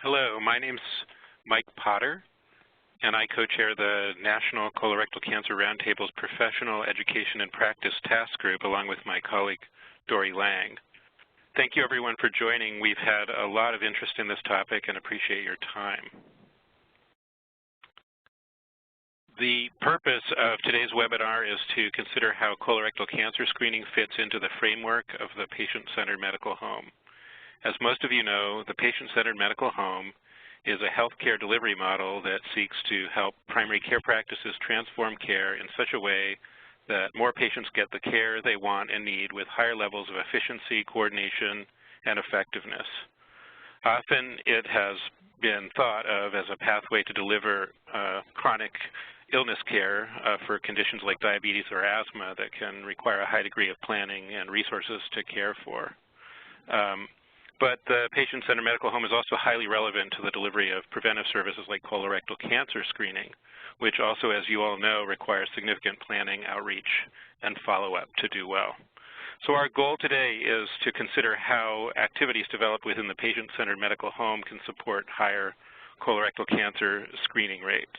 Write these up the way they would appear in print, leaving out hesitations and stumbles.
Hello, my name's Mike Potter, and I co-chair the National Colorectal Cancer Roundtable's Professional Education and Practice Task Group, along with my colleague, Dory Lang. Thank you, everyone, for joining. We've had a lot of interest in this topic and appreciate your time. The purpose of today's webinar is to consider how colorectal cancer screening fits into the framework of the patient-centered medical home. As most of you know, the patient-centered medical home is a healthcare delivery model that seeks to help primary care practices transform care in such a way that more patients get the care they want and need with higher levels of efficiency, coordination, and effectiveness. Often it has been thought of as a pathway to deliver chronic illness care for conditions like diabetes or asthma that can require a high degree of planning and resources to care for. But the patient-centered medical home is also highly relevant to the delivery of preventive services like colorectal cancer screening, which also, as you all know, requires significant planning, outreach, and follow-up to do well. So our goal today is to consider how activities developed within the patient-centered medical home can support higher colorectal cancer screening rates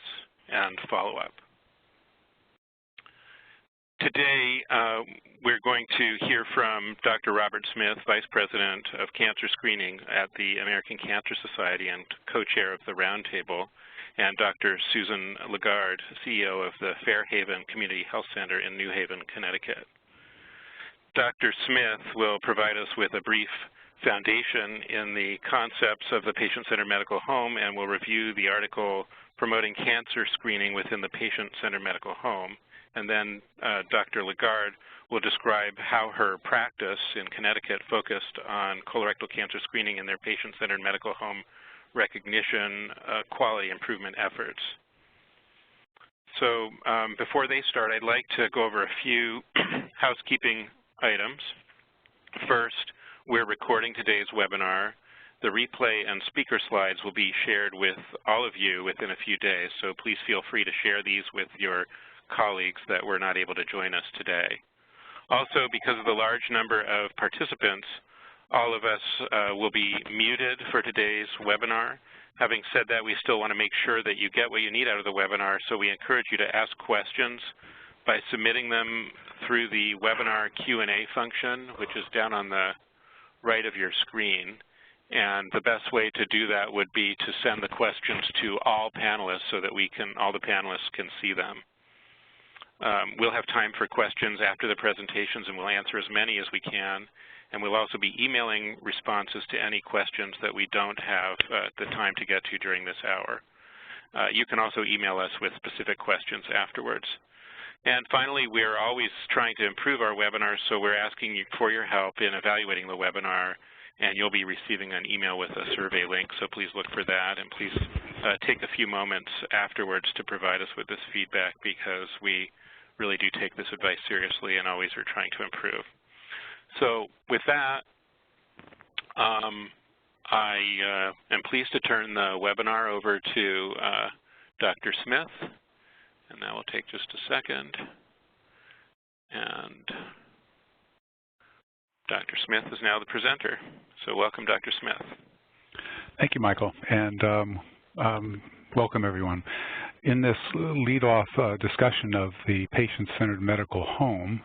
and follow-up. Today, we're going to hear from Dr. Robert Smith, Vice President of Cancer Screening at the American Cancer Society and co-chair of the Roundtable, and Dr. Susan Lagarde, CEO of the Fairhaven Community Health Center in New Haven, Connecticut. Dr. Smith will provide us with a brief foundation in the concepts of the patient-centered medical home and will review the article Promoting Cancer Screening Within the Patient-Centered Medical Home. And then Dr. Lagarde will describe how her practice in Connecticut focused on colorectal cancer screening in their patient-centered medical home recognition quality improvement efforts. So before they start, I'd like to go over a few housekeeping items. First, we're recording today's webinar. The replay and speaker slides will be shared with all of you within a few days, so please feel free to share these with your colleagues that were not able to join us today. Also, because of the large number of participants, all of us will be muted for today's webinar. Having said that, we still want to make sure that you get what you need out of the webinar, so we encourage you to ask questions by submitting them through the webinar Q&A function, which is down on the right of your screen. And the best way to do that would be to send the questions to all panelists so that all the panelists can see them. We'll have time for questions after the presentations, and we'll answer as many as we can. And we'll also be emailing responses to any questions that we don't have the time to get to during this hour. You can also email us with specific questions afterwards. And finally, we're always trying to improve our webinars, so we're asking you for your help in evaluating the webinar, and you'll be receiving an email with a survey link, so please look for that, and please take a few moments afterwards to provide us with this feedback, because we really do take this advice seriously and always are trying to improve. So with that, I am pleased to turn the webinar over to Dr. Smith, and that will take just a second. And Dr. Smith is now the presenter. So welcome, Dr. Smith. Thank you, Michael, and welcome everyone. In this lead-off discussion of the patient-centered medical home,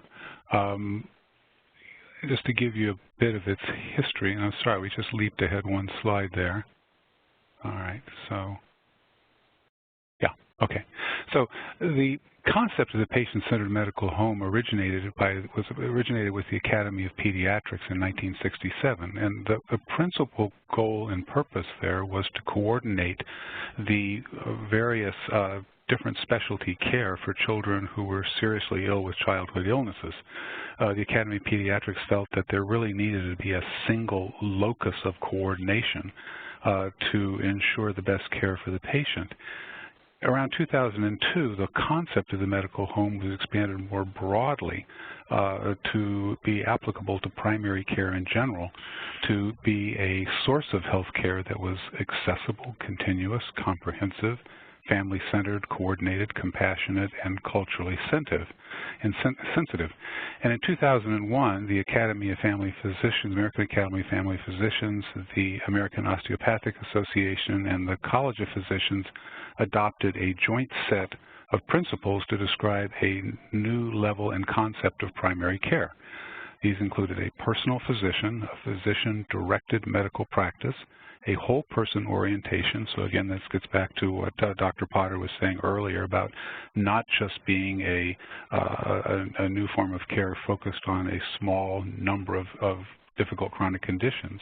just to give you a bit of its history, and I'm sorry, we just leaped ahead one slide there. All right, so, yeah, okay. So the concept of the patient-centered medical home originated with the Academy of Pediatrics in 1967, and the principal goal and purpose there was to coordinate the various different specialty care for children who were seriously ill with childhood illnesses. The Academy of Pediatrics felt that there really needed to be a single locus of coordination to ensure the best care for the patient. Around 2002, the concept of the medical home was expanded more broadly to be applicable to primary care in general, to be a source of health care that was accessible, continuous, comprehensive, family-centered, coordinated, compassionate, and culturally sensitive. And in 2001, the Academy of Family Physicians, American Academy of Family Physicians, the American Osteopathic Association, and the College of Physicians adopted a joint set of principles to describe a new level and concept of primary care. These included a personal physician, a physician-directed medical practice, a whole person orientation. So again, this gets back to what Dr. Potter was saying earlier about not just being a new form of care focused on a small number of difficult chronic conditions.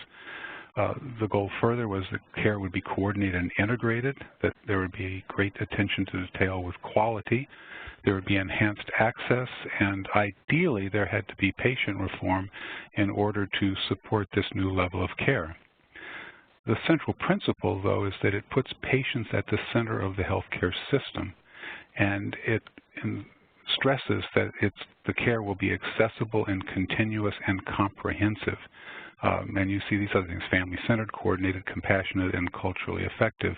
The goal further was that care would be coordinated and integrated, that there would be great attention to detail with quality, there would be enhanced access, and ideally there had to be patient reform in order to support this new level of care. The central principle, though, is that it puts patients at the center of the healthcare system, and it stresses that the care will be accessible and continuous and comprehensive. And you see these other things: family-centered, coordinated, compassionate, and culturally effective.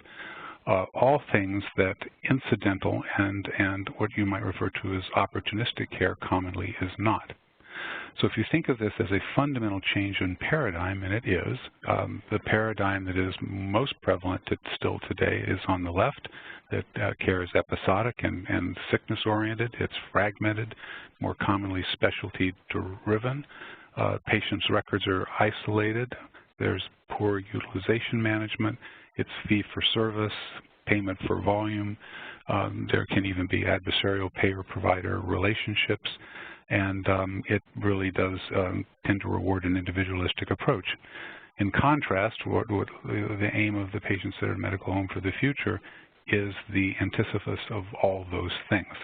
All things that incidental and what you might refer to as opportunistic care commonly is not. So if you think of this as a fundamental change in paradigm, and it is, the paradigm that is most prevalent still today is on the left, that care is episodic and sickness-oriented. It's fragmented, more commonly specialty-driven. Patients' records are isolated. There's poor utilization management. It's fee-for-service, payment for volume. There can even be adversarial payer-provider relationships. And it really does tend to reward an individualistic approach. In contrast, what the aim of the patient-centered medical home for the future is the antithesis of all those things.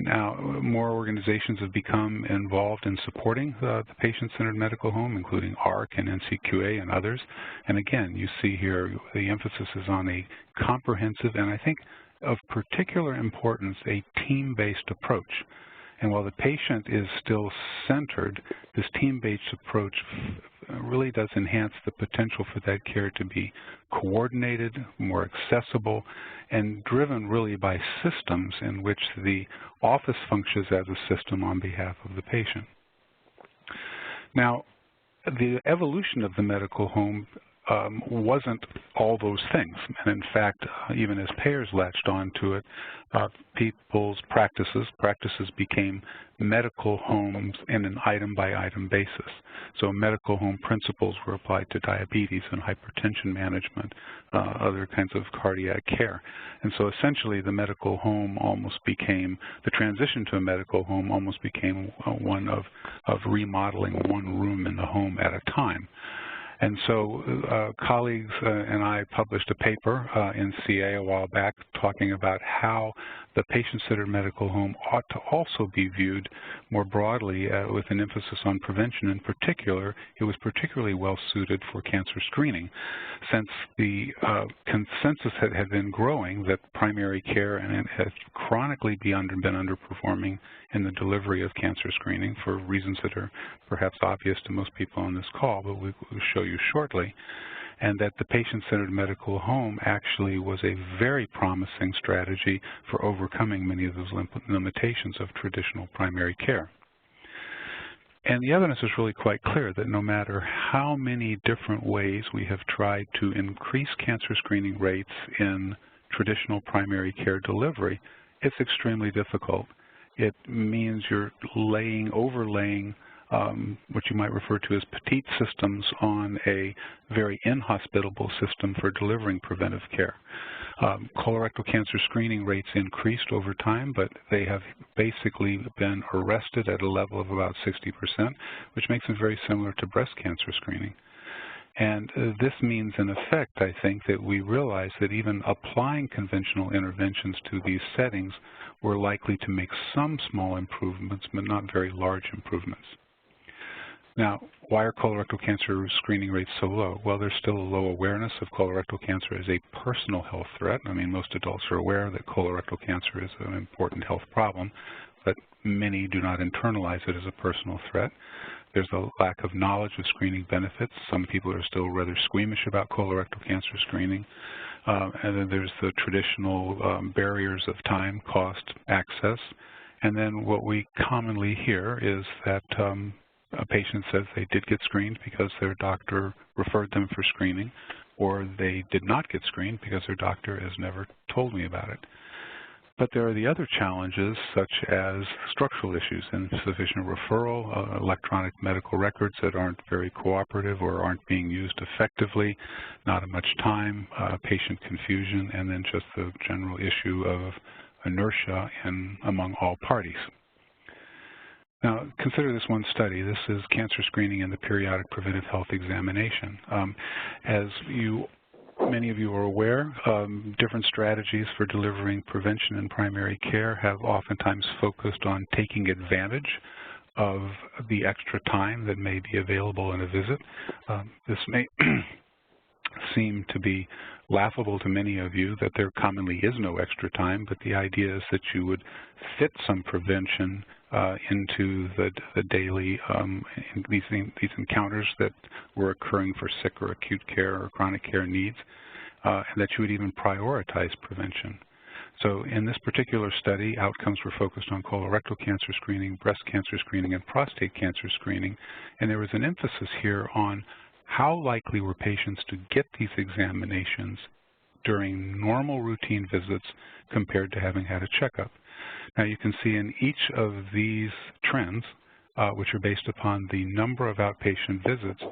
Now, more organizations have become involved in supporting the patient-centered medical home, including AHRQ and NCCRT and others. And again, you see here the emphasis is on a comprehensive and I think of particular importance, a team-based approach. And while the patient is still centered, this team-based approach really does enhance the potential for that care to be coordinated, more accessible, and driven really by systems in which the office functions as a system on behalf of the patient. Now, the evolution of the medical home wasn't all those things. And in fact, even as payers latched onto it, people's practices became medical homes in an item-by-item basis. So medical home principles were applied to diabetes and hypertension management, other kinds of cardiac care. And so essentially the medical home almost became, the transition to a medical home almost became one of remodeling one room in the home at a time. And so colleagues and I published a paper in CA a while back talking about how the patient-centered medical home ought to also be viewed more broadly with an emphasis on prevention. In particular, it was particularly well suited for cancer screening, since the consensus had been growing that primary care and it has chronically been underperforming in the delivery of cancer screening for reasons that are perhaps obvious to most people on this call, but we will show you shortly, and that the patient-centered medical home actually was a very promising strategy for overcoming many of those limitations of traditional primary care. And the evidence is really quite clear that no matter how many different ways we have tried to increase cancer screening rates in traditional primary care delivery, it's extremely difficult. It means you're overlaying what you might refer to as petite systems on a very inhospitable system for delivering preventive care. Colorectal cancer screening rates increased over time, but they have basically been arrested at a level of about 60%, which makes them very similar to breast cancer screening. And this means, in effect, I think, that we realize that even applying conventional interventions to these settings were likely to make some small improvements, but not very large improvements. Now, why are colorectal cancer screening rates so low? Well, there's still a low awareness of colorectal cancer as a personal health threat. I mean, most adults are aware that colorectal cancer is an important health problem, but many do not internalize it as a personal threat. there's a lack of knowledge of screening benefits. Some people are still rather squeamish about colorectal cancer screening. And then there's the traditional barriers of time, cost, access. And then what we commonly hear is that a patient says they did get screened because their doctor referred them for screening, or they did not get screened because their doctor has never told me about it. But there are the other challenges, such as structural issues, insufficient referral, electronic medical records that aren't very cooperative or aren't being used effectively, not much time, patient confusion, and then just the general issue of inertia among all parties. Now, consider this one study. This is cancer screening and the periodic preventive health examination. As many of you are aware, different strategies for delivering prevention in primary care have oftentimes focused on taking advantage of the extra time that may be available in a visit. This may seem to be laughable to many of you that there commonly is no extra time, but the idea is that you would fit some prevention into the daily these encounters that were occurring for sick or acute care or chronic care needs, and that you would even prioritize prevention. So in this particular study, outcomes were focused on colorectal cancer screening, breast cancer screening, and prostate cancer screening, and there was an emphasis here on how likely were patients to get these examinations during normal routine visits compared to having had a checkup. Now you can see in each of these trends, which are based upon the number of outpatient visits,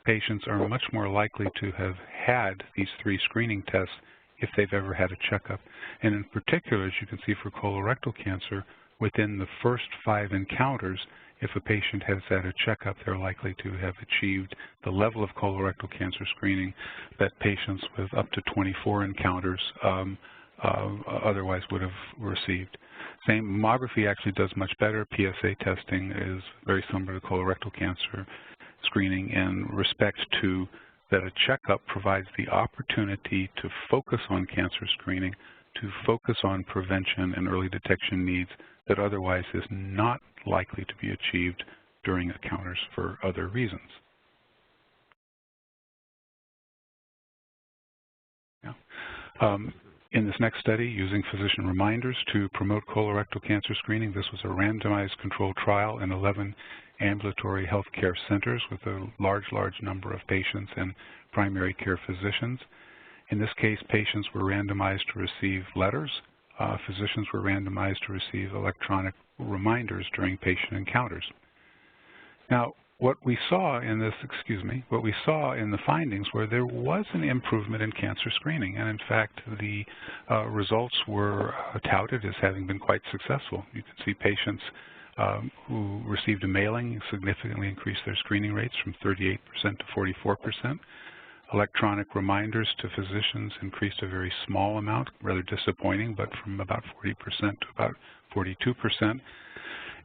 patients are much more likely to have had these 3 screening tests if they've ever had a checkup. And in particular, as you can see for colorectal cancer, within the first 5 encounters, if a patient has had a checkup, they're likely to have achieved the level of colorectal cancer screening that patients with up to 24 encounters otherwise would have received. Same, mammography actually does much better. PSA testing is very similar to colorectal cancer screening in respect to that a checkup provides the opportunity to focus on cancer screening, to focus on prevention and early detection needs that otherwise is not likely to be achieved during encounters for other reasons. Yeah. In this next study, using physician reminders to promote colorectal cancer screening, this was a randomized controlled trial in 11 ambulatory healthcare centers with a large number of patients and primary care physicians. In this case, patients were randomized to receive letters. Physicians were randomized to receive electronic reminders during patient encounters. Now, what we saw in this, what we saw in the findings were there was an improvement in cancer screening, and in fact, the results were touted as having been quite successful. You can see patients who received a mailing significantly increased their screening rates from 38% to 44%. Electronic reminders to physicians increased a very small amount, rather disappointing, but from about 40% to about 42%.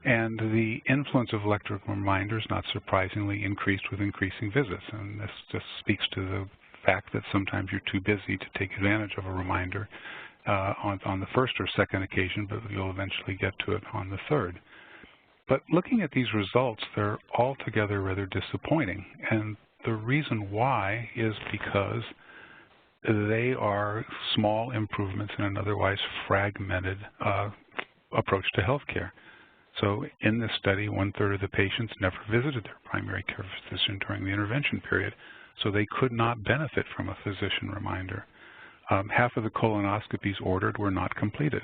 And the influence of electronic reminders, not surprisingly, increased with increasing visits. And this just speaks to the fact that sometimes you're too busy to take advantage of a reminder on the first or second occasion, but you'll eventually get to it on the third. But looking at these results, they're altogether rather disappointing. And the reason why is because they are small improvements in an otherwise fragmented approach to healthcare. So in this study, 1/3 of the patients never visited their primary care physician during the intervention period, so they could not benefit from a physician reminder. Half of the colonoscopies ordered were not completed,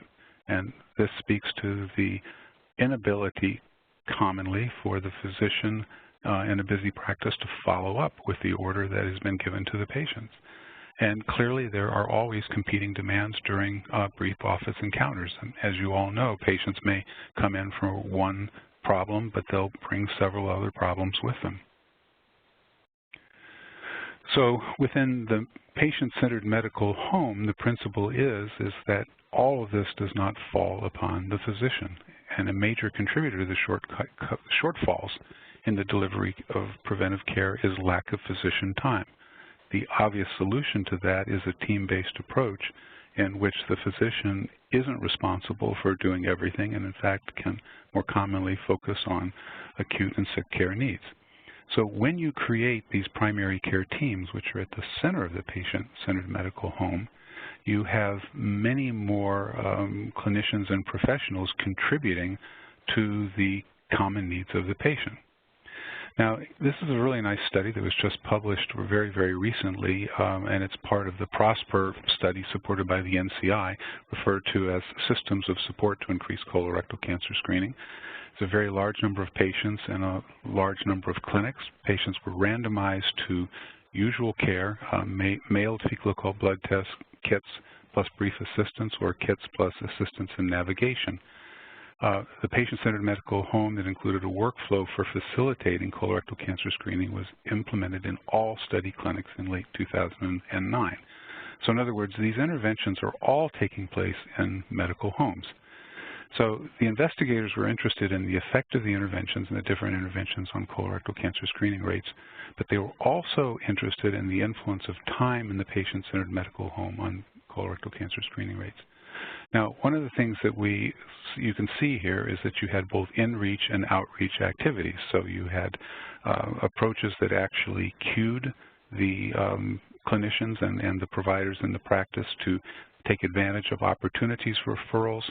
and this speaks to the inability commonly for the physician in a busy practice to follow up with the order that has been given to the patients. And clearly there are always competing demands during brief office encounters. And as you all know, patients may come in for one problem, but they'll bring several other problems with them. So within the patient-centered medical home, the principle is that all of this does not fall upon the physician. And a major contributor to the shortfalls in the delivery of preventive care is lack of physician time. The obvious solution to that is a team-based approach in which the physician isn't responsible for doing everything and in fact can more commonly focus on acute and sick care needs. So when you create these primary care teams, which are at the center of the patient-centered medical home, you have many more clinicians and professionals contributing to the common needs of the patient. Now, this is a really nice study that was just published very, very recently, and it's part of the PROSPER study supported by the NCI, referred to as Systems of Support to Increase Colorectal Cancer Screening. It's a very large number of patients and a large number of clinics. Patients were randomized to usual care, mailed fecal occult blood test kits plus brief assistance, or kits plus assistance in navigation. The patient-centered medical home that included a workflow for facilitating colorectal cancer screening was implemented in all study clinics in late 2009. So in other words, these interventions are all taking place in medical homes. So the investigators were interested in the effect of the interventions and the different interventions on colorectal cancer screening rates, but they were also interested in the influence of time in the patient-centered medical home on colorectal cancer screening rates. Now, one of the things that you can see here is that you had both in-reach and outreach activities. So you had approaches that actually cued the clinicians and the providers in the practice to take advantage of opportunities for referrals,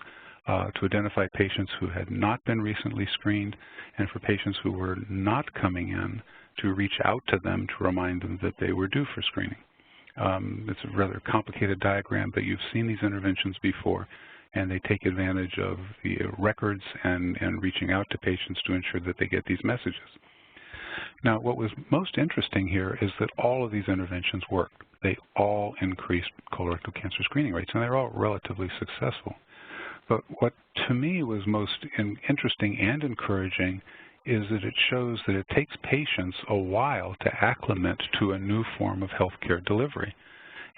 to identify patients who had not been recently screened, and for patients who were not coming in to reach out to them to remind them that they were due for screening. It's a rather complicated diagram, but you've seen these interventions before, and they take advantage of the records and reaching out to patients to ensure that they get these messages. Now, what was most interesting here is that all of these interventions worked. They all increased colorectal cancer screening rates, and they're all relatively successful. But what to me was most interesting and encouraging is that it shows that it takes patients a while to acclimate to a new form of healthcare delivery,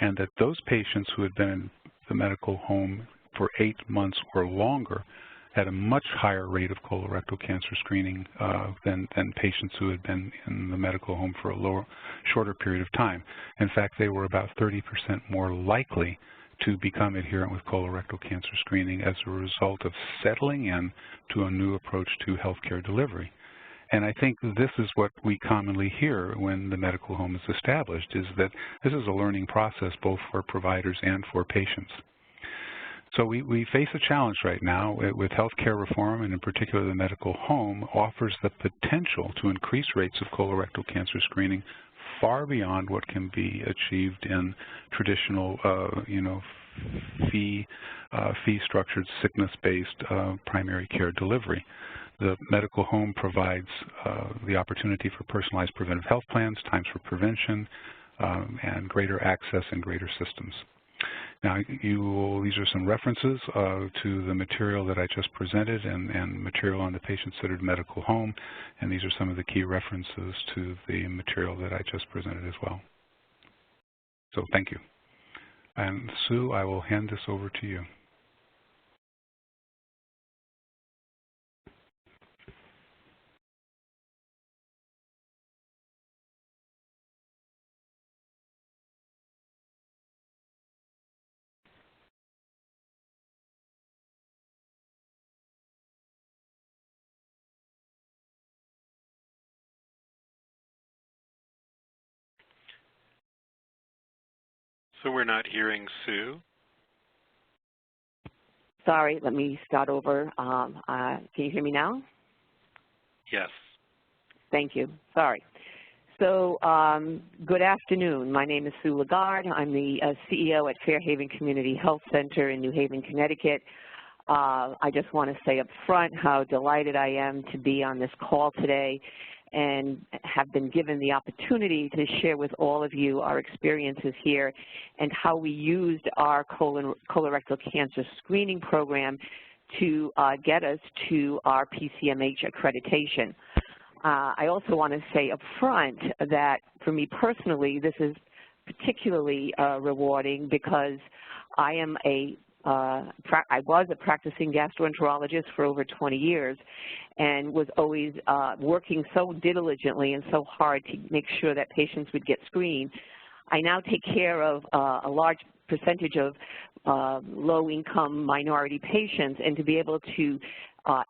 and that those patients who had been in the medical home for 8 months or longer had a much higher rate of colorectal cancer screening than patients who had been in the medical home for a shorter period of time. In fact, they were about 30% more likely to become adherent with colorectal cancer screening as a result of settling in to a new approach to healthcare delivery. And I think this is what we commonly hear when the medical home is established, is that this is a learning process both for providers and for patients. So we face a challenge right now with healthcare reform, and in particular the medical home offers the potential to increase rates of colorectal cancer screening far beyond what can be achieved in traditional, fee-structured, sickness-based primary care delivery. The medical home provides the opportunity for personalized preventive health plans, times for prevention, and greater access and greater systems. Now, these are some references to the material that I just presented and material on the patient-centered medical home, and these are some of the key references to the material that I just presented as well. So thank you. And Sue, I will hand this over to you. So we're not hearing Sue. Sorry, let me start over. Can you hear me now? Yes. Thank you. Sorry. So good afternoon. My name is Sue Lagarde. I'm the CEO at Fairhaven Community Health Center in New Haven, Connecticut. I just want to say up front how delighted I am to be on this call today and have been given the opportunity to share with all of you our experiences here and how we used our colorectal cancer screening program to get us to our PCMH accreditation. I also want to say up front that for me personally, this is particularly rewarding because I am I was a practicing gastroenterologist for over 20 years and was always working so diligently and so hard to make sure that patients would get screened. I now take care of a large percentage of low-income minority patients, and to be able to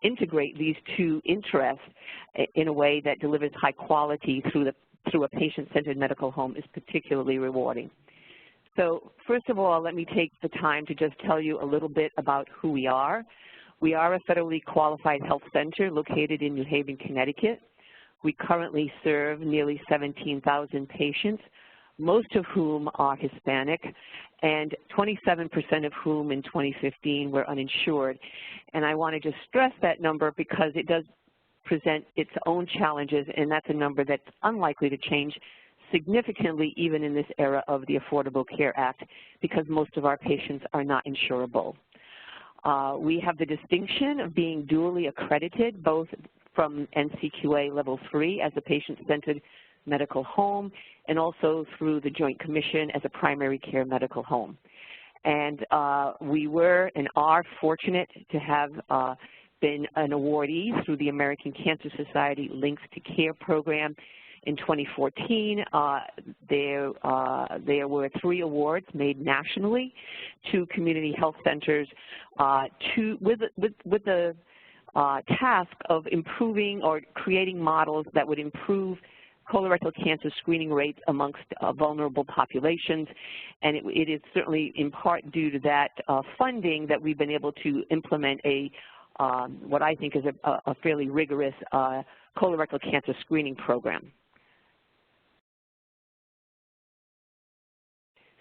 integrate these two interests in a way that delivers high quality through a patient-centered medical home is particularly rewarding. So first of all, let me take the time to just tell you a little bit about who we are. We are a federally qualified health center located in New Haven, Connecticut. We currently serve nearly 17,000 patients, most of whom are Hispanic, and 27% of whom in 2015 were uninsured. And I want to just stress that number because it does present its own challenges, and that's a number that's unlikely to change significantly even in this era of the Affordable Care Act because most of our patients are not insurable. We have the distinction of being dually accredited, both from NCQA Level 3 as a patient-centered medical home and also through the Joint Commission as a primary care medical home. And we were and are fortunate to have been an awardee through the American Cancer Society Links to Care program. In 2014, there were 3 awards made nationally to community health centers with the task of improving or creating models that would improve colorectal cancer screening rates amongst vulnerable populations. And it is certainly in part due to that funding that we've been able to implement what I think is a fairly rigorous colorectal cancer screening program.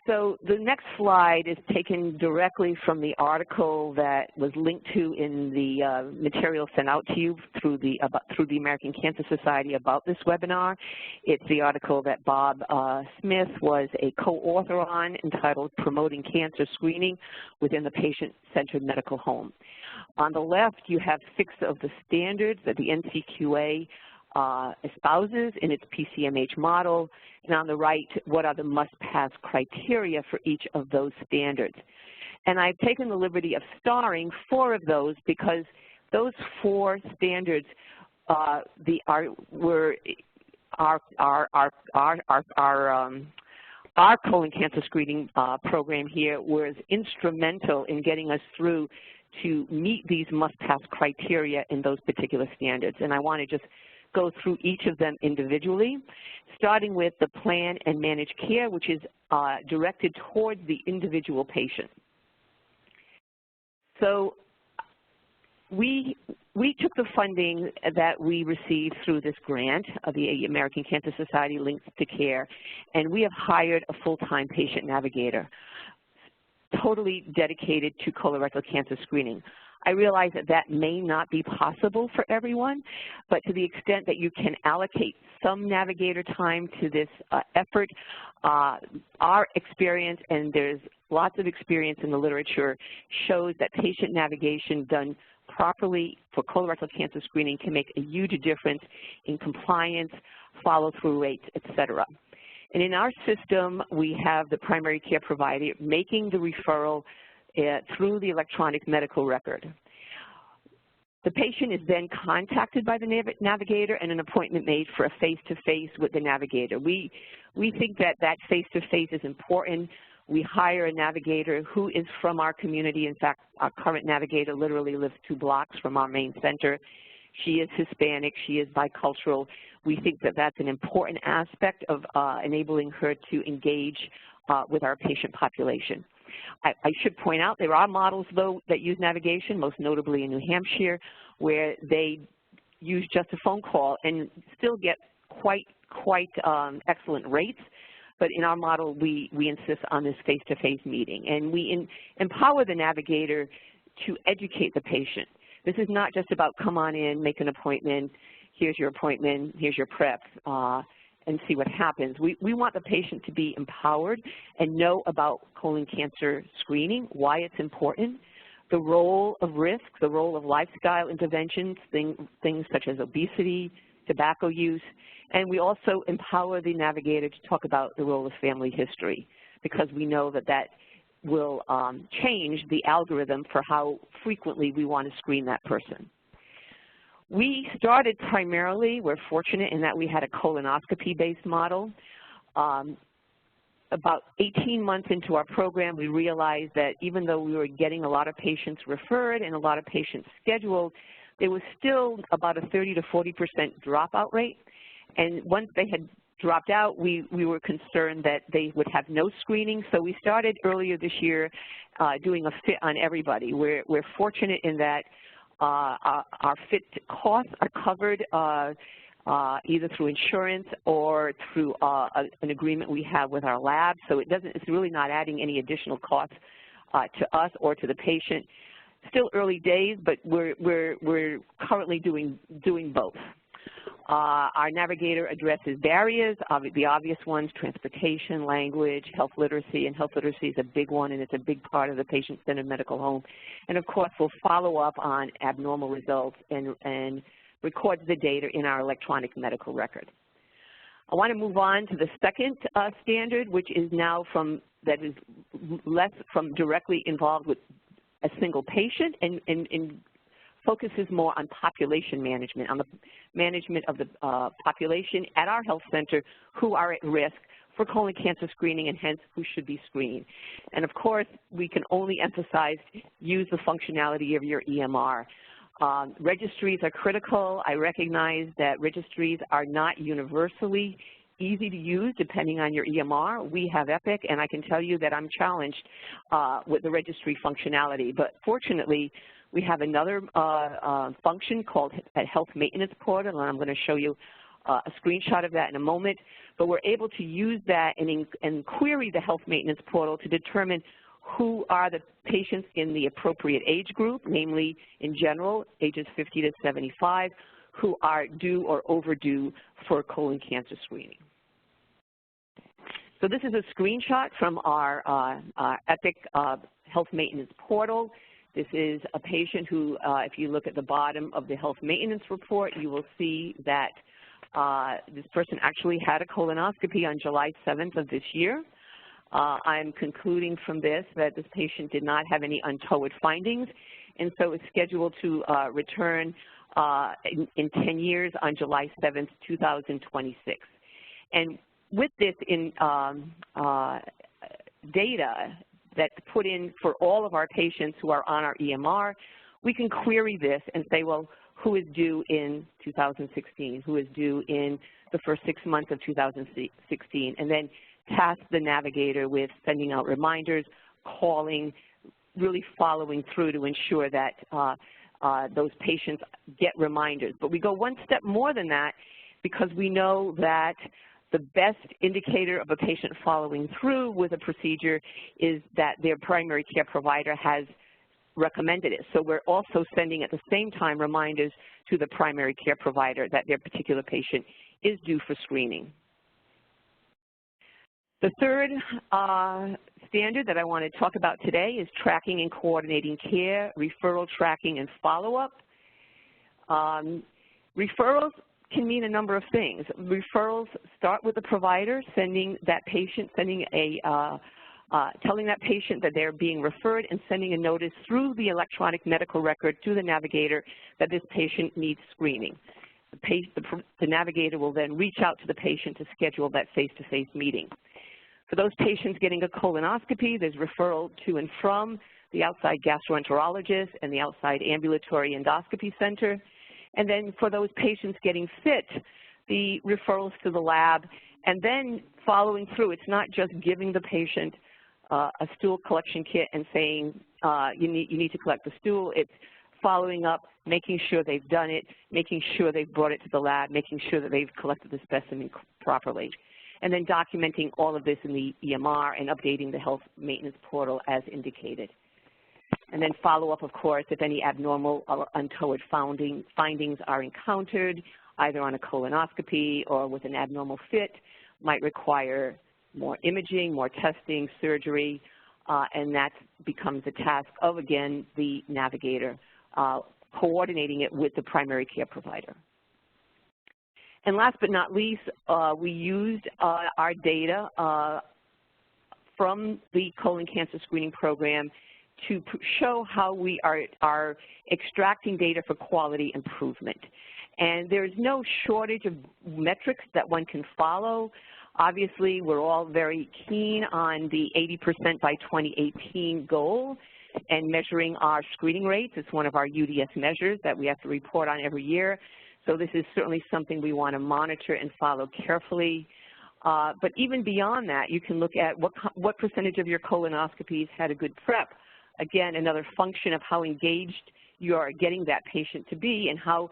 So the next slide is taken directly from the article that was linked to in the material sent out to you through the American Cancer Society about this webinar. It's the article that Bob Smith was a co-author on, entitled Promoting Cancer Screening Within the Patient-Centered Medical Home. On the left, you have 6 of the standards that the NCQA espouses in its PCMH model, and on the right, what are the must-pass criteria for each of those standards. And I've taken the liberty of starring 4 of those because those 4 standards, our colon cancer screening program here was instrumental in getting us through to meet these must-pass criteria in those particular standards. And I want to just go through each of them individually, starting with the plan and managed care, which is directed towards the individual patient. So we took the funding that we received through this grant of the American Cancer Society Links to Care, and we have hired a full-time patient navigator, totally dedicated to colorectal cancer screening. I realize that that may not be possible for everyone, but to the extent that you can allocate some navigator time to this effort, our experience, and there's lots of experience in the literature, shows that patient navigation done properly for colorectal cancer screening can make a huge difference in compliance, follow-through rates, et cetera. And in our system, we have the primary care provider making the referral through the electronic medical record. The patient is then contacted by the navigator and an appointment made for a face-to-face with the navigator. We think that that face-to-face is important. We hire a navigator who is from our community. In fact, our current navigator literally lives 2 blocks from our main center. She is Hispanic. She is bicultural. We think that that's an important aspect of enabling her to engage with our patient population. I should point out there are models, though, that use navigation, most notably in New Hampshire, where they use just a phone call and still get quite excellent rates. But in our model, we insist on this face-to-face meeting, and we empower the navigator to educate the patient. This is not just about come on in, make an appointment, here's your appointment, here's your prep, and see what happens. We want the patient to be empowered and know about colon cancer screening, why it's important, the role of risk, the role of lifestyle interventions, things such as obesity, tobacco use, and we also empower the navigator to talk about the role of family history, because we know that that will change the algorithm for how frequently we want to screen that person. We started primarily, we're fortunate in that we had a colonoscopy-based model. About 18 months into our program, we realized that even though we were getting a lot of patients referred and a lot of patients scheduled, there was still about a 30 to 40% dropout rate. And once they had dropped out, we were concerned that they would have no screening. So we started earlier this year doing a fit on everybody. We're fortunate in that our fit costs are covered either through insurance or through an agreement we have with our lab. So it's really not adding any additional costs to us or to the patient. Still early days, but we're currently doing both. Our navigator addresses barriers, the obvious ones: transportation, language, health literacy, and health literacy is a big one, and it's a big part of the patient-centered medical home. And of course, we'll follow up on abnormal results and record the data in our electronic medical record. I want to move on to the second standard, which is now that is less from directly involved with a single patient and focuses more on population management, on the management of the population at our health center who are at risk for colon cancer screening and hence who should be screened. And of course, we can only emphasize use the functionality of your EMR. Registries are critical. I recognize that registries are not universally easy to use depending on your EMR. We have Epic, and I can tell you that I'm challenged with the registry functionality. But fortunately, we have another function called a Health Maintenance Portal, and I'm going to show you a screenshot of that in a moment. But we're able to use that and query the Health Maintenance Portal to determine who are the patients in the appropriate age group, namely, in general, ages 50 to 75, who are due or overdue for colon cancer screening. So this is a screenshot from our Epic Health Maintenance Portal. This is a patient who, if you look at the bottom of the health maintenance report, you will see that this person actually had a colonoscopy on July 7th of this year. I'm concluding from this that this patient did not have any untoward findings, and so is scheduled to return in 10 years on July 7th, 2026. And with this in data that's put in for all of our patients who are on our EMR, we can query this and say, well, who is due in 2016, who is due in the first 6 months of 2016, and then task the navigator with sending out reminders, calling, really following through to ensure that those patients get reminders. But we go one step more than that because we know that the best indicator of a patient following through with a procedure is that their primary care provider has recommended it. So we're also sending at the same time reminders to the primary care provider that their particular patient is due for screening. The third standard that I want to talk about today is tracking and coordinating care, referral tracking, and follow-up. Referrals can mean a number of things. Referrals start with the provider sending that patient, telling that patient that they're being referred and sending a notice through the electronic medical record to the navigator that this patient needs screening. The navigator will then reach out to the patient to schedule that face-to-face meeting. For those patients getting a colonoscopy, there's referral to and from the outside gastroenterologist and the outside ambulatory endoscopy center. And then for those patients getting fit, the referrals to the lab, and then following through. It's not just giving the patient a stool collection kit and saying you need to collect the stool. It's following up, making sure they've done it, making sure they've brought it to the lab, making sure that they've collected the specimen properly, and then documenting all of this in the EMR and updating the health maintenance portal as indicated. And then follow up, of course, if any abnormal or untoward findings are encountered, either on a colonoscopy or with an abnormal fit, might require more imaging, more testing, surgery, and that becomes the task of, again, the navigator, coordinating it with the primary care provider. And last but not least, we used our data from the colon cancer screening program to show how we are extracting data for quality improvement. And there's no shortage of metrics that one can follow. Obviously, we're all very keen on the 80% by 2018 goal. and measuring our screening rates. It's one of our UDS measures that we have to report on every year. So this is certainly something we want to monitor and follow carefully. But even beyond that, you can look at what percentage of your colonoscopies had a good prep. Again, another function of how engaged you are getting that patient to be and how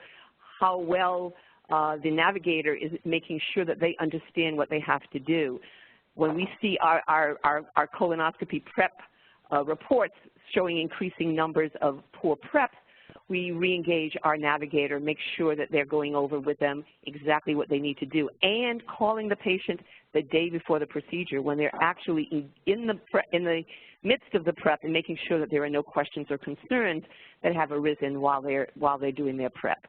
well the navigator is making sure that they understand what they have to do. When we see our colonoscopy prep reports showing increasing numbers of poor preps, we re-engage our navigator, make sure that they're going over with them exactly what they need to do, and calling the patient the day before the procedure when they're actually in the midst of the prep and making sure that there are no questions or concerns that have arisen while they're doing their prep.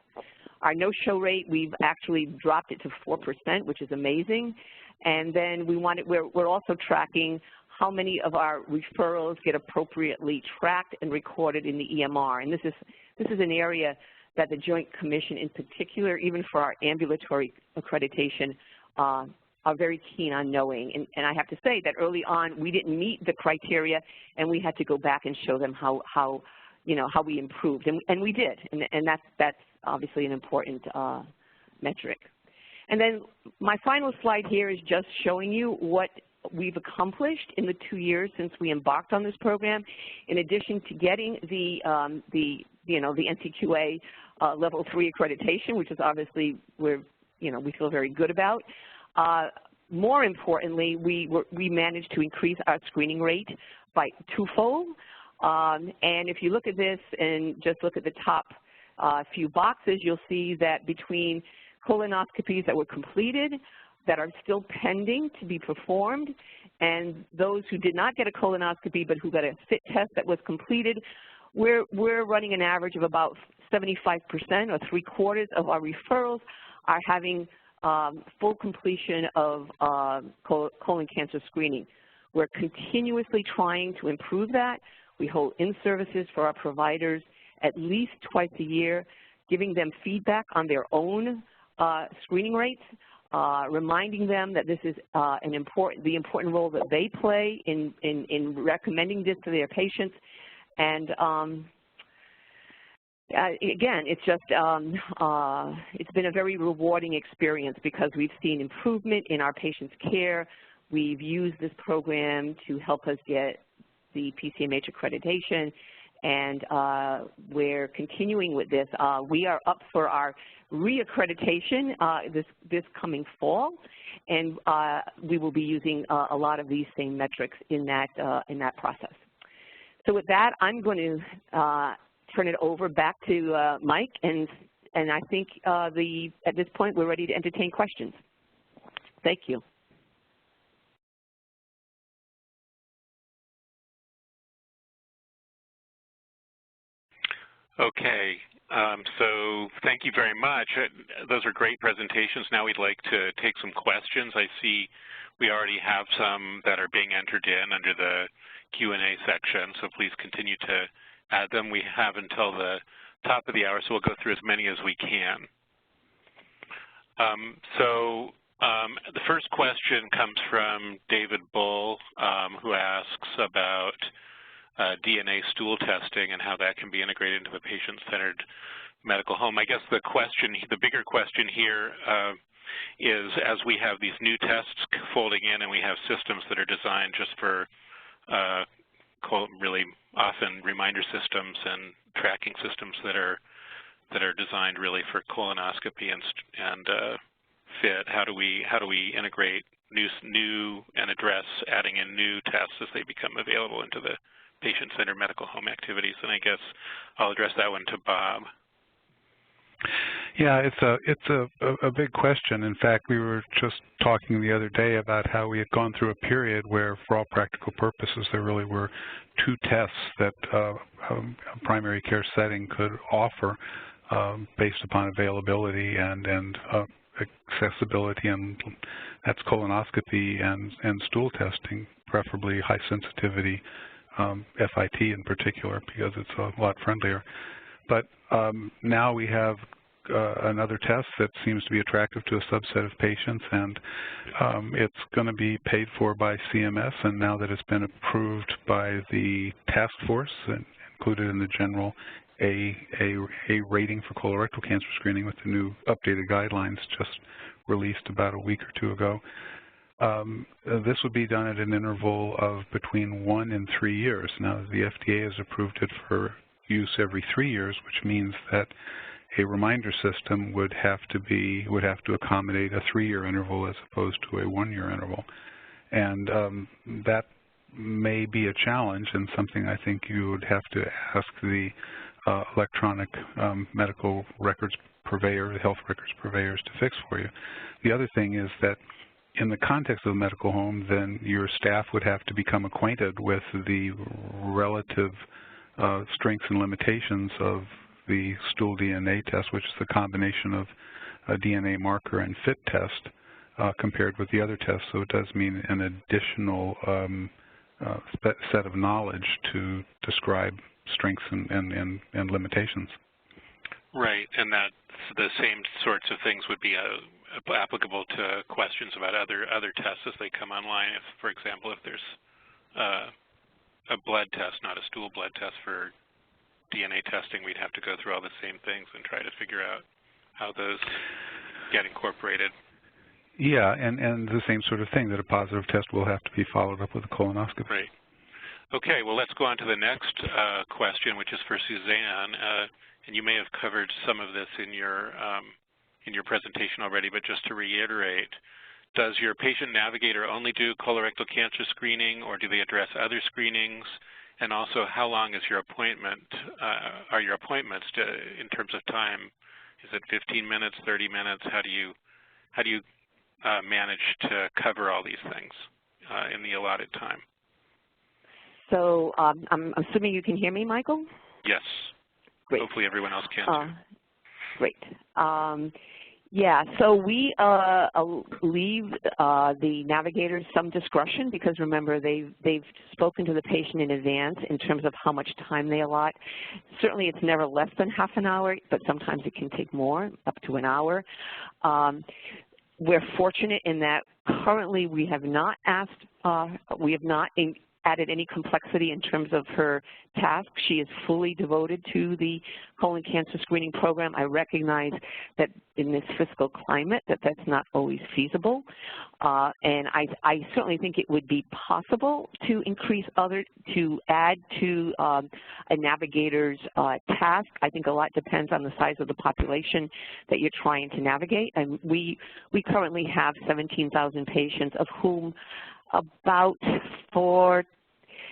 Our no-show rate, we've actually dropped it to 4%, which is amazing. And then we're also tracking how many of our referrals get appropriately tracked and recorded in the EMR. And this is an area that the Joint Commission in particular, even for our ambulatory accreditation, are very keen on knowing. And I have to say that early on we didn't meet the criteria, and we had to go back and show them how we improved, and we did. And that's obviously an important metric. And then my final slide here is just showing you what we've accomplished in the 2 years since we embarked on this program. In addition to getting the NCQA level 3 accreditation, which is obviously we feel very good about. More importantly, we managed to increase our screening rate by twofold. And if you look at this and just look at the top few boxes, you'll see that between colonoscopies that were completed, that are still pending to be performed, and those who did not get a colonoscopy but who got a FIT test that was completed, we're running an average of about 75% or 3/4 of our referrals are having full completion of colon cancer screening. We're continuously trying to improve that. We hold in-services for our providers at least twice a year, giving them feedback on their own screening rates, reminding them that this is the important role that they play in recommending this to their patients. And again, it's just it's been a very rewarding experience because we've seen improvement in our patients' care. We've used this program to help us get the PCMH accreditation, and we're continuing with this. We are up for our reaccreditation this coming fall, and we will be using a lot of these same metrics in that process. So with that, I'm going to turn it over back to Mike, and I think at this point we're ready to entertain questions. Thank you. Okay, so thank you very much. Those are great presentations. Now we'd like to take some questions. I see we already have some that are being entered in under the Q&A section, so please continue to add them. We have until the top of the hour, so we'll go through as many as we can. The first question comes from David Bull, who asks about DNA stool testing and how that can be integrated into a patient-centered medical home. I guess the bigger question here is, as we have these new tests folding in and we have systems that are designed just for really often reminder systems and tracking systems that are designed really for colonoscopy and FIT, how do we integrate new and address adding in new tests as they become available into the patient-centered medical home activities? And I guess I'll address that one to Bob. Yeah, it's a big question. In fact, we were just talking the other day about how we had gone through a period where, for all practical purposes, there really were two tests that a primary care setting could offer based upon availability and accessibility, and that's colonoscopy and stool testing, preferably high sensitivity, FIT in particular, because it's a lot friendlier. But now we have another test that seems to be attractive to a subset of patients, and it's going to be paid for by CMS, and now that it's been approved by the task force and included in the general A rating for colorectal cancer screening with the new updated guidelines just released about a week or two ago, this would be done at an interval of between 1 and 3 years. Now, the FDA has approved it for use every 3 years, which means that a reminder system would have to accommodate a 3-year interval as opposed to a 1-year interval, and that may be a challenge and something I think you would have to ask the electronic medical records purveyor, the health records purveyors, to fix for you. The other thing is that in the context of the medical home, then your staff would have to become acquainted with the relative strengths and limitations of the stool DNA test, which is the combination of a DNA marker and FIT test compared with the other tests. So it does mean an additional set of knowledge to describe strengths and limitations. Right, and that's the same sorts of things would be applicable to questions about other tests as they come online. If, for example, if there's a blood test, not a stool blood test for DNA testing, we'd have to go through all the same things and try to figure out how those get incorporated. Yeah, and the same sort of thing, that a positive test will have to be followed up with a colonoscopy. Right. Okay, well, let's go on to the next question, which is for Suzanne. And you may have covered some of this in your presentation already, but just to reiterate, does your patient navigator only do colorectal cancer screening, or do they address other screenings? And also, how long is your appointment? Are your appointments in terms of time? Is it 15 minutes, 30 minutes? How do you manage to cover all these things in the allotted time? So I'm assuming you can hear me, Michael? Yes. Great. Hopefully everyone else can too. Great. Yeah, so we leave the navigators some discretion, because remember, they've spoken to the patient in advance in terms of how much time they allot. Certainly it's never less than half an hour, but sometimes it can take more, up to an hour. We're fortunate in that currently we have not added any complexity in terms of her task. She is fully devoted to the colon cancer screening program. I recognize that in this fiscal climate that's not always feasible. And I certainly think it would be possible to add to a navigator's task. I think a lot depends on the size of the population that you're trying to navigate. And we currently have 17,000 patients, of whom about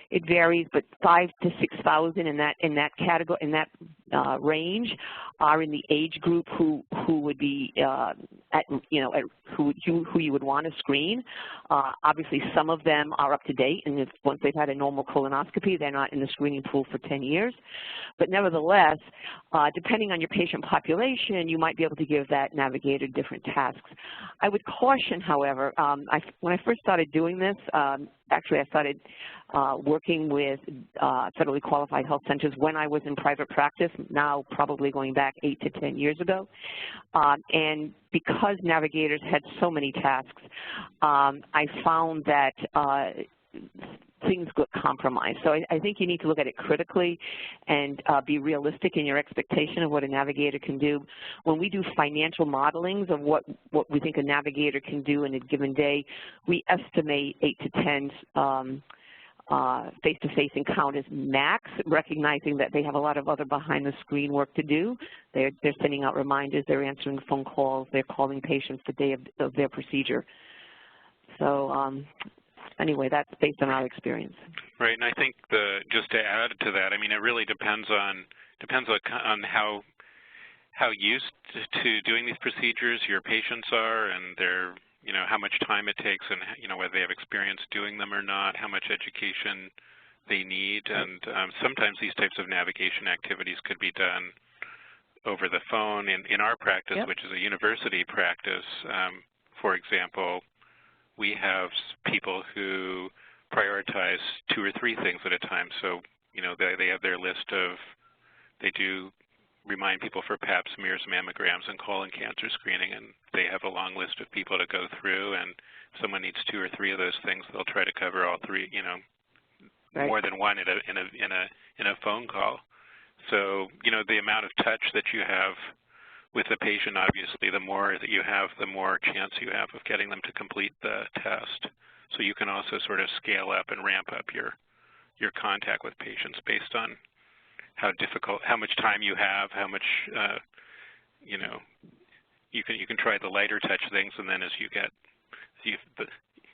it varies, but 5,000 to 6,000 in that category, in that range, are in the age group who would be who you would want to screen. Obviously, some of them are up to date, and once they've had a normal colonoscopy, they're not in the screening pool for 10 years. But nevertheless, depending on your patient population, you might be able to give that navigator different tasks. I would caution, however, when I first started doing this, actually I started working with federally qualified health centers when I was in private practice, now probably going back 8 to 10 years ago. And because navigators had so many tasks, I found that things got compromised. So I think you need to look at it critically and be realistic in your expectation of what a navigator can do. When we do financial modelings of what we think a navigator can do in a given day, we estimate 8 to 10 face-to-face encounters max, recognizing that they have a lot of other behind-the-screen work to do. They're sending out reminders, they're answering phone calls, they're calling patients the day of their procedure. So anyway, that's based on our experience. Right, and I think just to add to that, I mean, it really depends on how used to doing these procedures your patients are, and their how much time it takes, and whether they have experience doing them or not, how much education they need, and sometimes these types of navigation activities could be done over the phone. In our practice, which is a university practice, for example, we have people who prioritize 2 or 3 things at a time. So, they have their list of, they do remind people for pap smears, mammograms, and colon cancer screening, and they have a long list of people to go through, and if someone needs 2 or 3 of those things, they'll try to cover all 3, you know, right. more than one in a phone call. So, you know, the amount of touch that you have with the patient, obviously, the more that you have, the more chance you have of getting them to complete the test. So you can also sort of scale up and ramp up your contact with patients based on how much time you have, how much, you know, you can try the lighter touch things, and then as you get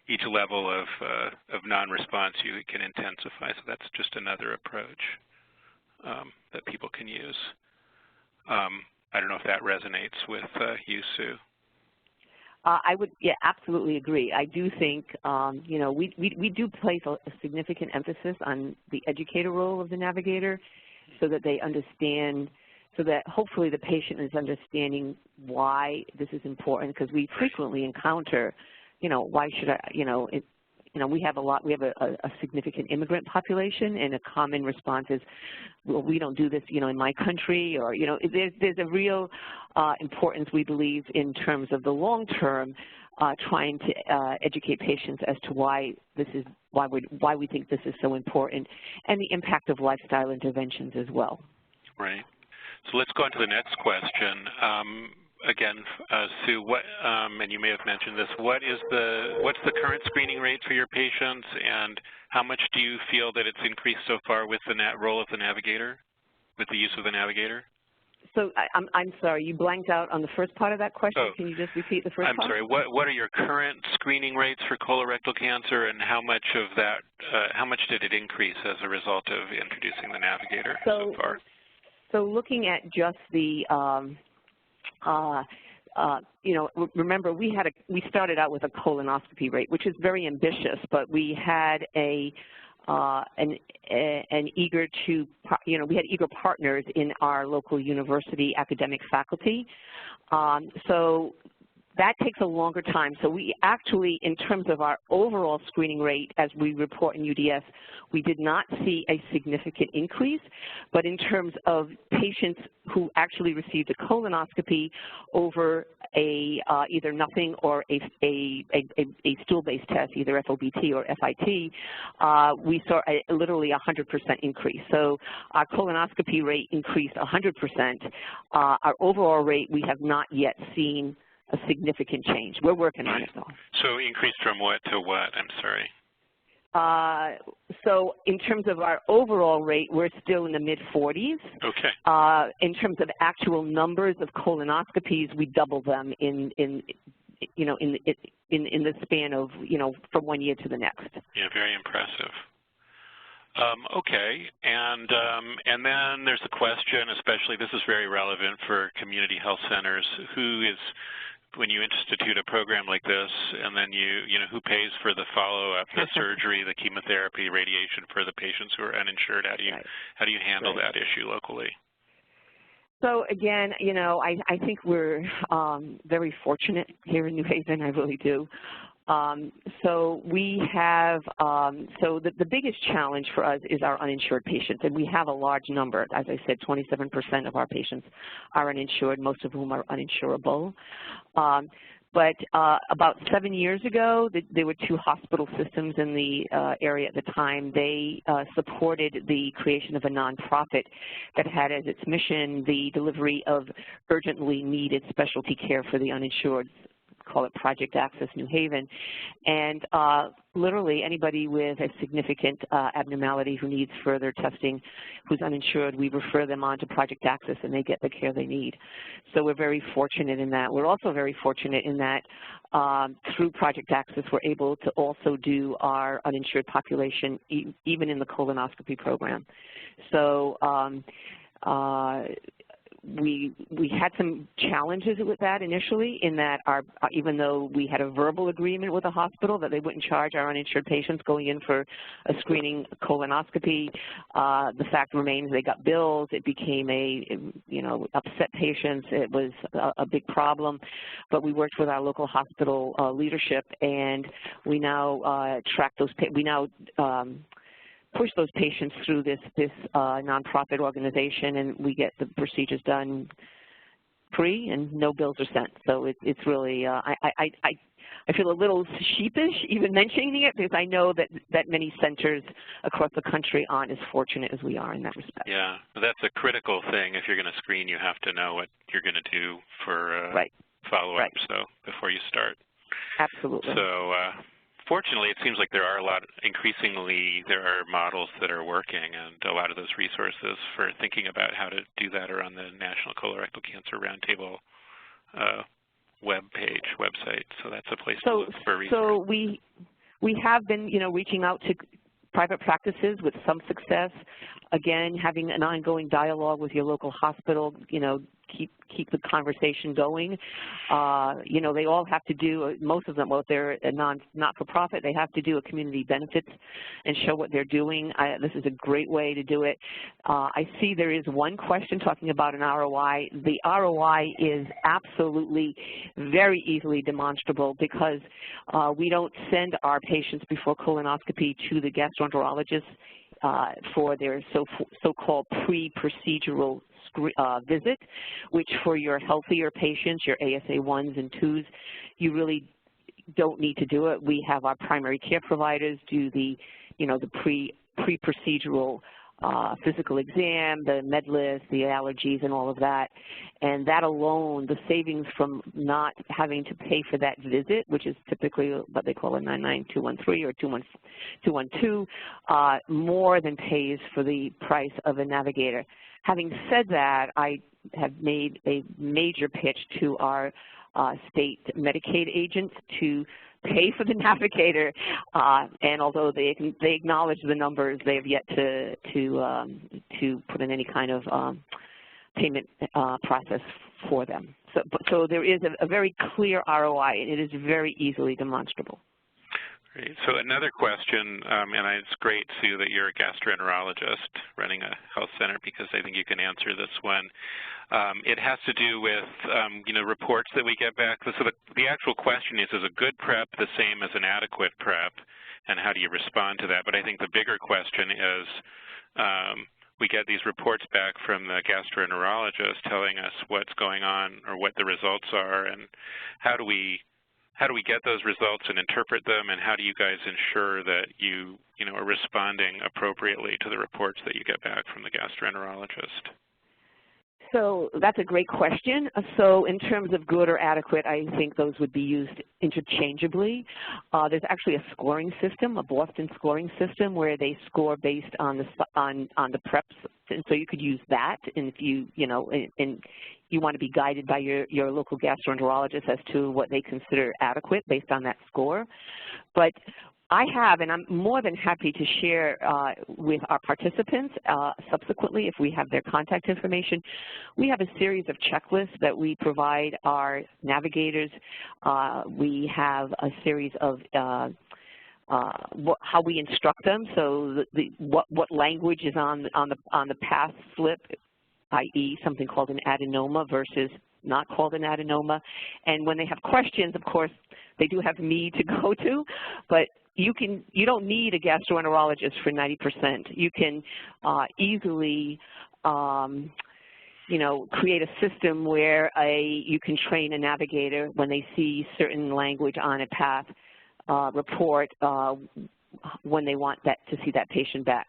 each level of non-response, you can intensify. So that's just another approach that people can use. I don't know if that resonates with you, Sue. I would, yeah, absolutely agree. I do think, you know, we do place a significant emphasis on the educator role of the navigator, so that they understand, so that hopefully the patient is understanding why this is important, because we frequently encounter, you know, why should I, you know, we have a significant immigrant population, and a common response is, well, we don't do this, you know, in my country, or, you know, there's a real importance, we believe, in terms of the long term, trying to educate patients as to why this is, why we think this is so important, and the impact of lifestyle interventions as well. Right. So let's go on to the next question. Again, Sue, what, and you may have mentioned this, what's the current screening rate for your patients, and how much do you feel that it's increased so far with the role of the navigator, with the use of the navigator? So I'm sorry, you blanked out on the first part of that question. Oh, can you just repeat the first part? I'm sorry. What are your current screening rates for colorectal cancer, and how much of that, how much did it increase as a result of introducing the navigator so far? So looking at just the you know, remember we started out with a colonoscopy rate, which is very ambitious, but we had we had eager partners in our local university academic faculty. So that takes a longer time. So we actually, in terms of our overall screening rate, as we report in UDS, we did not see a significant increase. But in terms of patients who actually received a colonoscopy over a either nothing or a stool-based test, either FOBT or FIT, we saw literally 100% increase. So our colonoscopy rate increased 100%. Our overall rate, we have not yet seen a significant change. We're working on it, though. So increased from what to what? I'm sorry. So in terms of our overall rate, we're still in the mid-40s. Okay. In terms of actual numbers of colonoscopies, we double them in the span of, you know, from 1 year to the next. Yeah, very impressive. Okay, and then there's a question, especially this is very relevant for community health centers, when you institute a program like this, and then you know, who pays for the follow-up, the surgery, the chemotherapy, radiation for the patients who are uninsured? How do you handle that issue locally? So again, you know, I think we're very fortunate here in New Haven. I really do. So we have, so the biggest challenge for us is our uninsured patients, and we have a large number. As I said, 27% of our patients are uninsured, most of whom are uninsurable. But about 7 years ago, there were 2 hospital systems in the area at the time. They supported the creation of a nonprofit that had as its mission the delivery of urgently needed specialty care for the uninsured. Call it Project Access New Haven, and literally anybody with a significant abnormality who needs further testing, who's uninsured, we refer them on to Project Access, and they get the care they need. So we're very fortunate in that. We're also very fortunate in that through Project Access, we're able to also do our uninsured population even in the colonoscopy program. So we had some challenges with that initially, in that even though we had a verbal agreement with the hospital that they wouldn't charge our uninsured patients going in for a screening colonoscopy, the fact remains they got bills. It became upset patients. It was a big problem, but we worked with our local hospital leadership, and we now track those. We now push those patients through this nonprofit organization, and we get the procedures done free and no bills are sent. So it's really, I feel a little sheepish even mentioning it, because I know that many centers across the country aren't as fortunate as we are in that respect. Yeah, that's a critical thing. If you're going to screen, you have to know what you're going to do for follow-up, Right. So before you start. Absolutely. So fortunately, it seems like increasingly there are models that are working, and a lot of those resources for thinking about how to do that are on the National Colorectal Cancer Roundtable website. So that's a place to look for resources. So we have been, reaching out to private practices with some success. Again, having an ongoing dialogue with your local hospital, keep the conversation going. They all have to do, most of them, well, if they're a not-for-profit, they have to do a community benefits and show what they're doing. This is a great way to do it. I see there is one question talking about an ROI. The ROI is absolutely very easily demonstrable, because we don't send our patients before colonoscopy to the gastroenterologist for their so-called pre-procedural visit, which for your healthier patients, your ASA 1s and 2s, you really don't need to do it. We have our primary care providers do the pre-procedural physical exam, the med list, the allergies, and all of that. And that alone, the savings from not having to pay for that visit, which is typically what they call a 99213 or 212, more than pays for the price of a navigator. Having said that, I have made a major pitch to our state Medicaid agents to pay for the navigator, and although they acknowledge the numbers, they have yet to put in any kind of payment process for them. So there is a very clear ROI, and it is very easily demonstrable. Great. So another question, and it's great, Sue, that you're a gastroenterologist running a health center, because I think you can answer this one. It has to do with, reports that we get back. So the actual question is a good prep the same as an adequate prep, and how do you respond to that? But I think the bigger question is, we get these reports back from the gastroenterologist telling us what's going on or what the results are, and how do we get those results and interpret them, and how do you guys ensure that you are responding appropriately to the reports that you get back from the gastroenterologist? So that's a great question. So in terms of good or adequate, I think those would be used interchangeably. There's actually a scoring system, a Boston scoring system, where they score based on the preps, and so you could use that. And if you want to be guided by your local gastroenterologist as to what they consider adequate based on that score. But I have, and I'm more than happy to share with our participants subsequently if we have their contact information. We have a series of checklists that we provide our navigators. We have a series of how we instruct them. So what language is on the pass slip, i.e. something called an adenoma versus not called an adenoma. And when they have questions, of course, they do have me to go to, but you don't need a gastroenterologist for 90%. You can easily create a system where you can train a navigator when they see certain language on a path report when they want to see that patient back.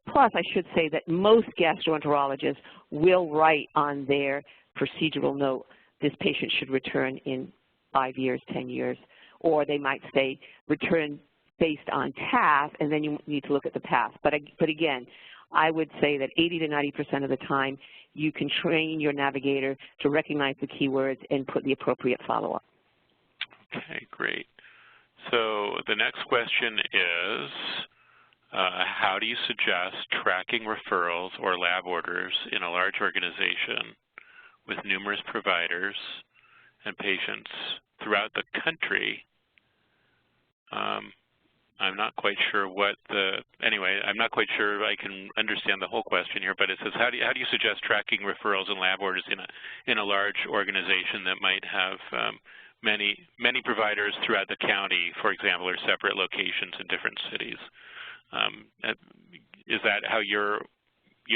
Plus, I should say that most gastroenterologists will write on their procedural note, this patient should return in 5 years, 10 years, or they might say return based on path, and then you need to look at the path. But again, I would say that 80 to 90% of the time, you can train your navigator to recognize the keywords and put the appropriate follow-up. Okay, great. So the next question is, how do you suggest tracking referrals or lab orders in a large organization with numerous providers and patients throughout the country? I'm not quite sure I'm not quite sure I can understand the whole question here, but it says, how do you suggest tracking referrals and lab orders in a large organization that might have many providers throughout the county, for example, or separate locations in different cities? Is that how you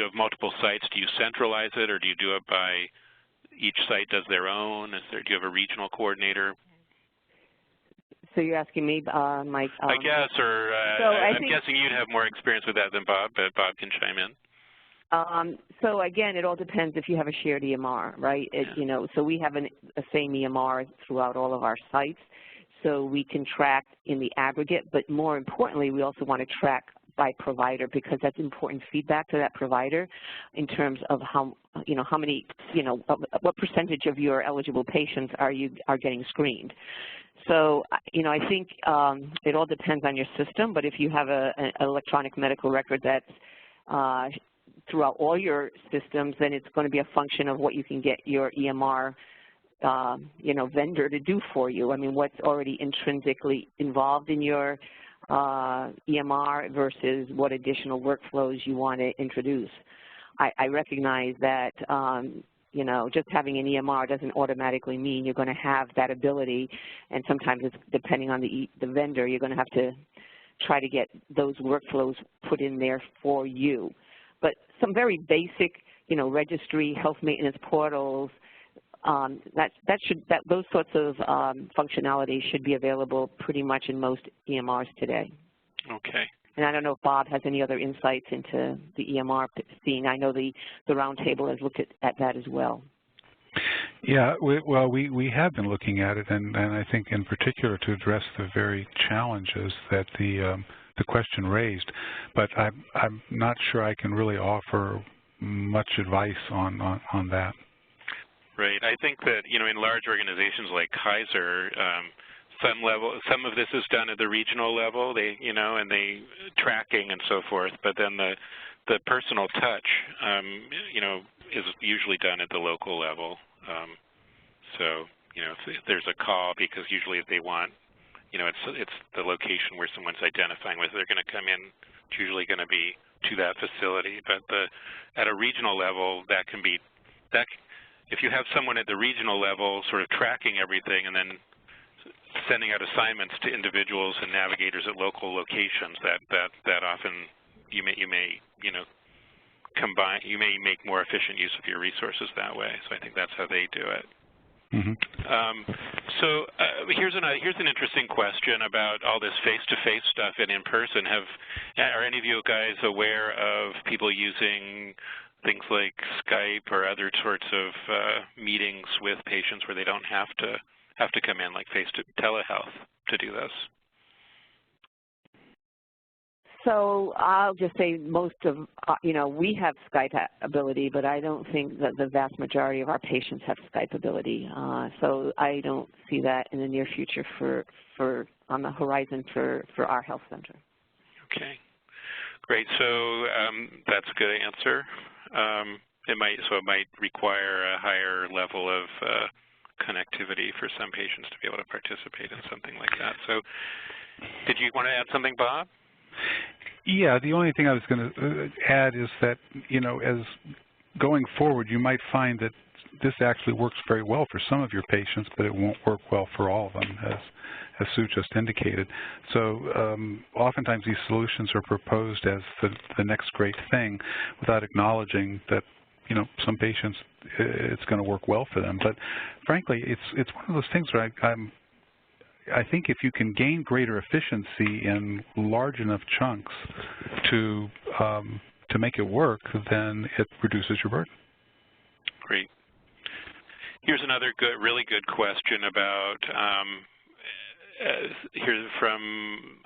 have multiple sites? Do you centralize it, or do you do it by each site does their own? Do you have a regional coordinator? So you're asking me, Mike? I guess, or I'm guessing you'd have more experience with that than Bob, but Bob can chime in. So again, it all depends if you have a shared EMR, right? So we have a same EMR throughout all of our sites, so we can track in the aggregate, but more importantly, we also want to track by provider, because that's important feedback to that provider in terms of how many, what percentage of your eligible patients are getting screened. So, I think it all depends on your system, but if you have an electronic medical record that's throughout all your systems, then it's going to be a function of what you can get your EMR, vendor to do for you. I mean, what's already intrinsically involved in your EMR versus what additional workflows you want to introduce. I recognize that, just having an EMR doesn't automatically mean you're going to have that ability, and sometimes it's depending on the vendor, you're going to have to try to get those workflows put in there for you. But some very basic, registry, health maintenance portals, those sorts of functionality should be available pretty much in most EMRs today. Okay. And I don't know if Bob has any other insights into the EMR scene. I know the roundtable has looked at that as well. Yeah, we have been looking at it, and I think in particular to address the very challenges that the question raised. But I'm not sure I can really offer much advice on that. Right. I think that, in large organizations like Kaiser, some of this is done at the regional level, and they tracking and so forth, but then the personal touch, is usually done at the local level. So, if there's a call, because usually if they want, it's the location where someone's identifying whether they're going to come in, it's usually going to be to that facility. But at a regional level, if you have someone at the regional level sort of tracking everything and then sending out assignments to individuals and navigators at local locations, that often you may combine, you may make more efficient use of your resources that way. So I think that's how they do it. Mm-hmm. So here's an interesting question about all this face-to-face stuff and in-person. Are any of you guys aware of people using things like Skype or other sorts of meetings with patients where they don't have to come in, like telehealth, to do this? So I'll just say most of, we have Skype ability, but I don't think that the vast majority of our patients have Skype ability. So I don't see that in the near future on the horizon for our health center. Okay, great. So that's a good answer. It might require a higher level of connectivity for some patients to be able to participate in something like that. So did you want to add something, Bob? Yeah, the only thing I was going to add is that, as going forward, you might find that this actually works very well for some of your patients, but it won't work well for all of them, as Sue just indicated. So oftentimes these solutions are proposed as the next great thing without acknowledging that, some patients, it's going to work well for them. But frankly, it's one of those things where I think if you can gain greater efficiency in large enough chunks to make it work, then it reduces your burden. Great. Here's another really good question about here's from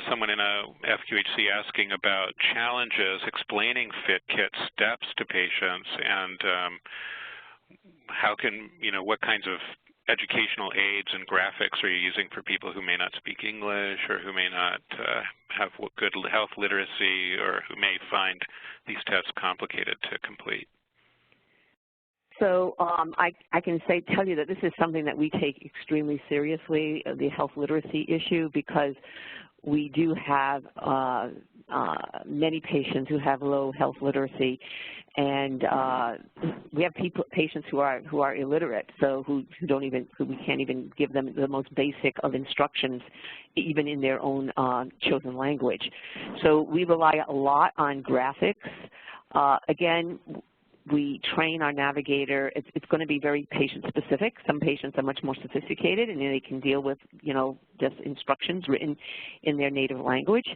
someone in a FQHC asking about challenges explaining FitKit steps to patients, and what kinds of educational aids and graphics are you using for people who may not speak English or who may not have good health literacy or who may find these tests complicated to complete? So I can tell you that this is something that we take extremely seriously, the health literacy issue, because we do have many patients who have low health literacy, and we have patients who are illiterate, so who we can't even give them the most basic of instructions, even in their own chosen language. So we rely a lot on graphics. Again, we train our navigator. It's going to be very patient-specific. Some patients are much more sophisticated, and they can deal with, just instructions written in their native language.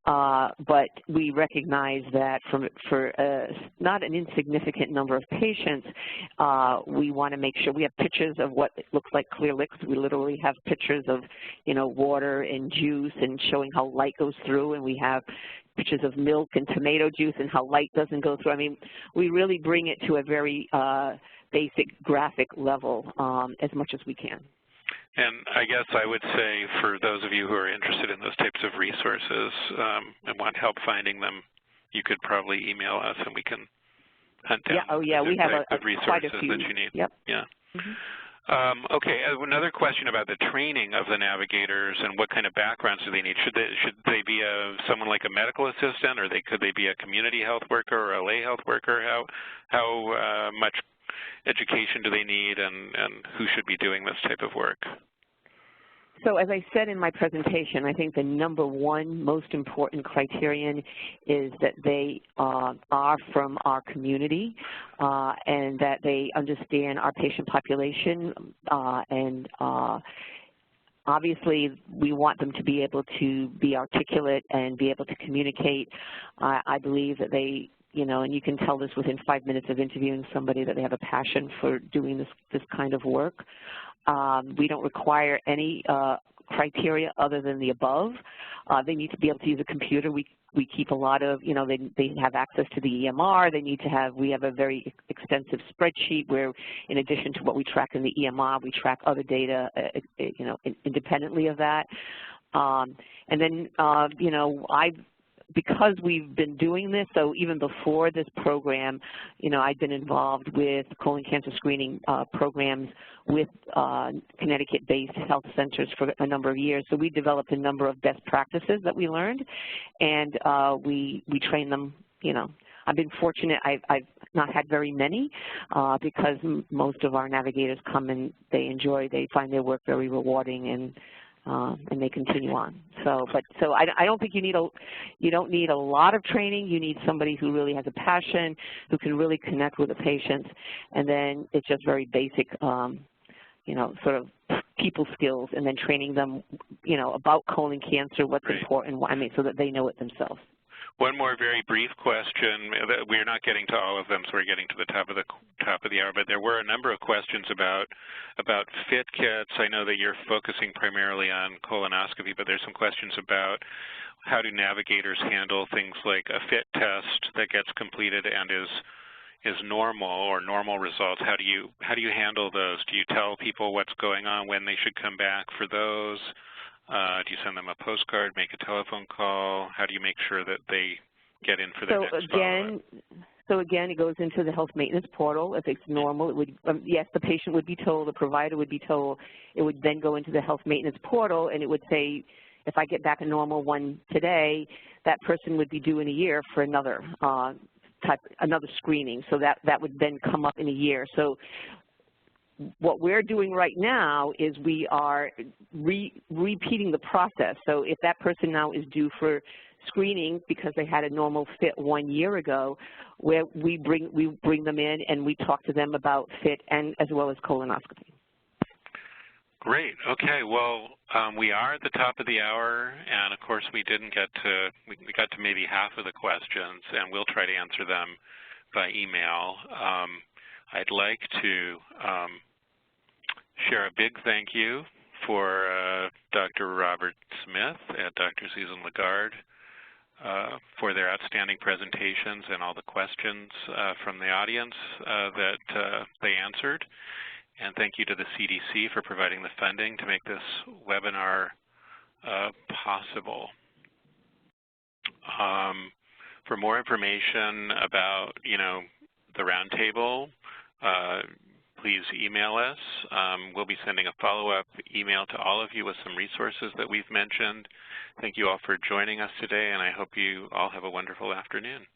But we recognize that for not an insignificant number of patients, we want to make sure we have pictures of what looks like clear liquids. We literally have pictures of, water and juice and showing how light goes through, and we have pictures of milk and tomato juice and how light doesn't go through. I mean, we really bring it to a very basic graphic level as much as we can. And I guess I would say for those of you who are interested in those types of resources and want help finding them, you could probably email us and we can hunt down we have quite a few that you need. Yep. Yeah. Mm-hmm. Okay, another question about the training of the navigators and what kind of backgrounds do they need? Should they be someone like a medical assistant, or could they be a community health worker or a lay health worker? How much education do they need, and who should be doing this type of work? So as I said in my presentation, I think the number one most important criterion is that they are from our community and that they understand our patient population, and obviously we want them to be able to be articulate and be able to communicate. I believe that they, and you can tell this within 5 minutes of interviewing somebody, that they have a passion for doing this kind of work. We don't require any criteria other than the above. They need to be able to use a computer. We keep a lot of, they have access to the EMR. We have a very extensive spreadsheet where, in addition to what we track in the EMR, we track other data, independently of that. And then, because we've been doing this, so even before this program, I've been involved with colon cancer screening programs with Connecticut-based health centers for a number of years. So we developed a number of best practices that we learned, and we train them. I've been fortunate. I've not had very many because most of our navigators come and they find their work very rewarding, and they continue on. So I don't think you don't need a lot of training. You need somebody who really has a passion, who can really connect with the patients, and then it's just very basic, sort of people skills, and then training them, about colon cancer, what's important, so that they know it themselves. One more very brief question. We're not getting to all of them, so we're getting to the top of the hour. But there were a number of questions about FIT kits. I know that you're focusing primarily on colonoscopy, but there's some questions about how do navigators handle things like a FIT test that gets completed and is normal, or normal results. How do you handle those? Do you tell people what's going on, when they should come back for those? Do you send them a postcard, make a telephone call? How do you make sure that they get in for their next follow-up? So again, it goes into the health maintenance portal. If it's normal, it would, yes, the patient would be told, the provider would be told. It would then go into the health maintenance portal, and it would say, if I get back a normal one today, that person would be due in a year for another screening. So that would then come up in a year. So what we're doing right now is we are repeating the process. So if that person now is due for screening because they had a normal FIT 1 year ago, where we bring them in and we talk to them about FIT and as well as colonoscopy. Great. Okay. Well, we are at the top of the hour, and of course we didn't get to we got to maybe half of the questions, and we'll try to answer them by email. I'd like to share a big thank you for Dr. Robert Smith and Dr. Susan Lagarde for their outstanding presentations and all the questions from the audience that they answered. And thank you to the CDC for providing the funding to make this webinar possible. For more information about, the roundtable, please email us. We'll be sending a follow-up email to all of you with some resources that we've mentioned. Thank you all for joining us today, and I hope you all have a wonderful afternoon.